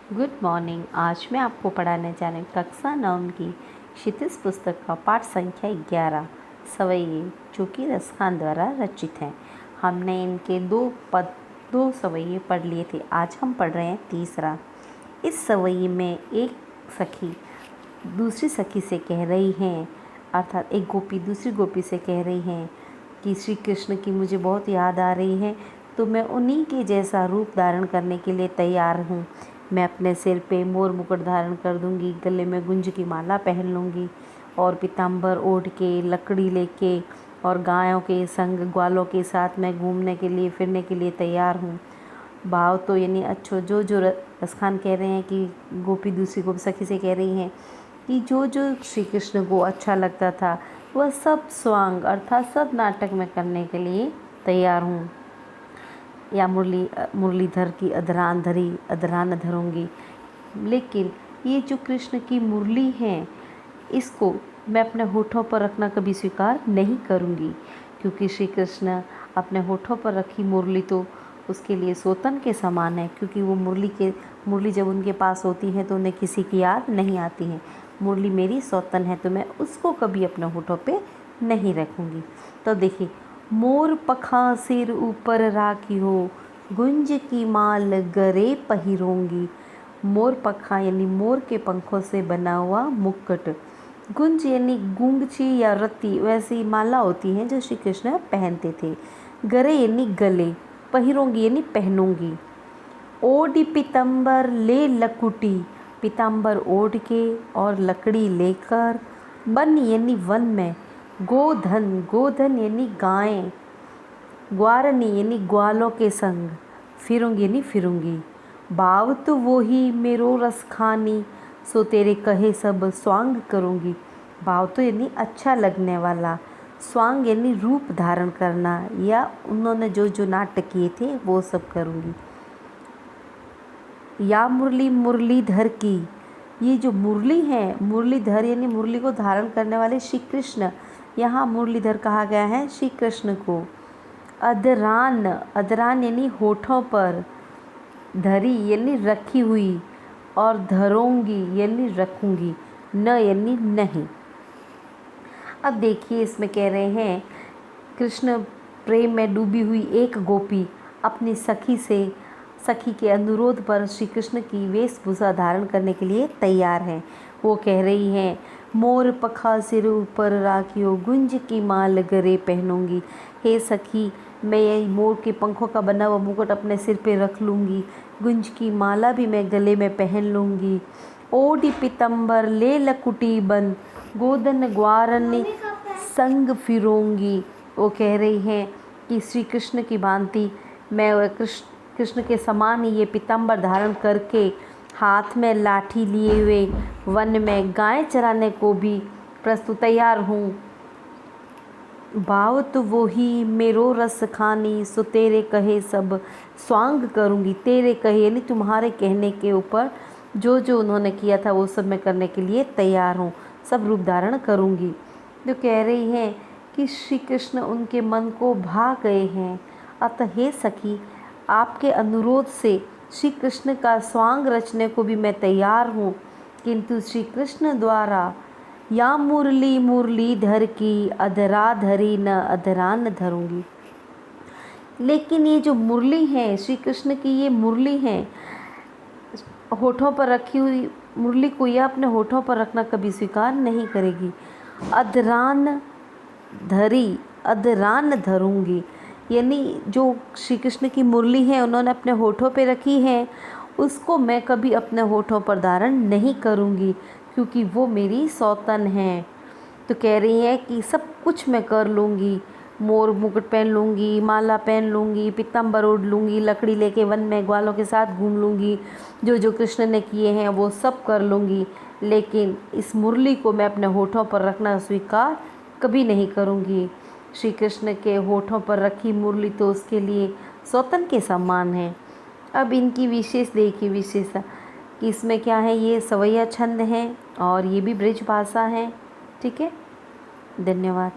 Good morning. आज मैं आपको पढ़ाने जा रही हूँ कक्षा 9 की क्षितिज पुस्तक का पाठ संख्या 11 सवैये, जो कि रसखान द्वारा रचित हैं। हमने इनके दो सवैये पढ़ लिए थे। आज हम पढ़ रहे हैं तीसरा। इस सवैये में एक सखी दूसरी सखी से कह रही हैं, अर्थात एक गोपी दूसरी गोपी से कह रही हैं कि श्री कृष्ण की मुझे बहुत याद आ रही है, तो मैं उन्हीं के जैसा रूप धारण करने के लिए तैयार हूँ। मैं अपने सिर पे मोर मुकुट धारण कर दूँगी, गले में गुंज की माला पहन लूँगी और पीताम्बर ओढ़ के, लकड़ी लेके और गायों के संग, ग्वालों के साथ मैं घूमने के लिए, फिरने के लिए तैयार हूँ। भाव तो यानी अच्छो जो रसखान कह रहे हैं कि गोपी दूसरी गोपी सखी से कह रही हैं कि जो श्री कृष्ण को अच्छा लगता था वह सब स्वांग अर्थात सब नाटक में करने के लिए तैयार हूँ। या मुरलीधर की अधरान धरी अधरान धरूंगी। लेकिन ये जो कृष्ण की मुरली है, इसको मैं अपने होठों पर रखना कभी स्वीकार नहीं करूंगी, क्योंकि श्री कृष्ण अपने होठों पर रखी मुरली तो उसके लिए सोतन के समान है। क्योंकि वो मुरली जब उनके पास होती है तो उन्हें किसी की याद नहीं आती है। मुरली मेरी सौतन है, तो मैं उसको कभी अपने होठों पे नहीं रखूंगी। तो देखिए, मोर पखा सिर ऊपर राखी हो, गुंज की माल गरे पहिरोंगी। मोर पखा यानी मोर के पंखों से बना हुआ मुकुट, गुंज यानी गूंगची या रत्ती वैसी माला होती हैं जो श्री कृष्ण पहनते थे। गरे यानी गले, पहिरोंगी यानी पहनूंगी। ओढ़ी पीतम्बर ले लकुटी, पीताम्बर ओढ़ के और लकड़ी लेकर। वन यानी वन में। गोधन, गोधन यानी गायें। ग्वारनी यानी ग्वालों के संग। फिरूंगी यानी फिरूंगी। भाव तो वो ही मेरो रस खानी, सो तेरे कहे सब स्वांग करूंगी। भाव तो यानी अच्छा लगने वाला, स्वांग यानी रूप धारण करना, या उन्होंने जो नाटक किए थे वो सब करूंगी। या मुरली मुरलीधर की, ये जो मुरली है, मुरलीधर यानी मुरली को धारण करने वाले श्री कृष्ण, यहाँ मुरलीधर कहा गया है श्री कृष्ण को। अधरान, अधरान यानी होठों पर। धरी यानी रखी हुई, और धरोंगी यानी रखूंगी। न यानी नहीं। अब देखिए, इसमें कह रहे हैं कृष्ण प्रेम में डूबी हुई एक गोपी अपनी सखी के अनुरोध पर श्री कृष्ण की वेशभूषा धारण करने के लिए तैयार हैं। वो कह रही हैं, मोर पखा सिर ऊपर राखियो, गुंज की माल गरे पहनूंगी। हे सखी, मैं ये मोर के पंखों का बना हुआ मुकुट अपने सिर पे रख लूँगी, गुंज की माला भी मैं गले में पहन लूँगी। ओढ़ी पीतम्बर ले लकुटी बन, गोदन ग्वारन संग फिरूंगी। वो कह रही हैं कि श्री कृष्ण की भांति मैं कृष्ण के समान ही ये पीताम्बर धारण करके, हाथ में लाठी लिए हुए वन में गाय चराने को भी प्रस्तुत तैयार हूँ। भाव तो वो ही मेरो रस खानी, सो तेरे कहे सब स्वांग करूँगी। तेरे कहे यानी तुम्हारे कहने के ऊपर जो उन्होंने किया था वो सब मैं करने के लिए तैयार हूँ, सब रूप धारण करूँगी। जो कह रही हैं कि श्री कृष्ण उनके मन को भा गए हैं। अतः हे सखी, आपके अनुरोध से श्री कृष्ण का स्वांग रचने को भी मैं तैयार हूँ, किंतु श्री कृष्ण द्वारा या मुरली मुरलीधर की अधरा धरी न अधरान धरूंगी। लेकिन ये जो मुरली है, श्री कृष्ण की ये मुरली है, होठों पर रखी हुई मुरली को यह अपने होठों पर रखना कभी स्वीकार नहीं करेगी। अधरान धरी, अधरान धरूंगी यानी जो श्री कृष्ण की मुरली है उन्होंने अपने होठों पे रखी है, उसको मैं कभी अपने होठों पर धारण नहीं करूंगी, क्योंकि वो मेरी सौतन है। तो कह रही है कि सब कुछ मैं कर लूँगी, मोर मुकुट पहन लूँगी, माला पहन लूँगी, पीताम्बर ओढ़ लूँगी, लकड़ी लेके वन में ग्वालों के साथ घूम लूँगी, जो कृष्ण ने किए हैं वो सब कर लूँगी। लेकिन इस मुरली को मैं अपने होठों पर रखना स्वीकार कभी नहीं करूँगी। श्री कृष्ण के होठों पर रखी मुरली तो उसके लिए सौतन के समान है। अब इनकी विशेषता कि इसमें क्या है, ये सवैया छंद हैं और ये भी ब्रज भाषा है। ठीक है, धन्यवाद।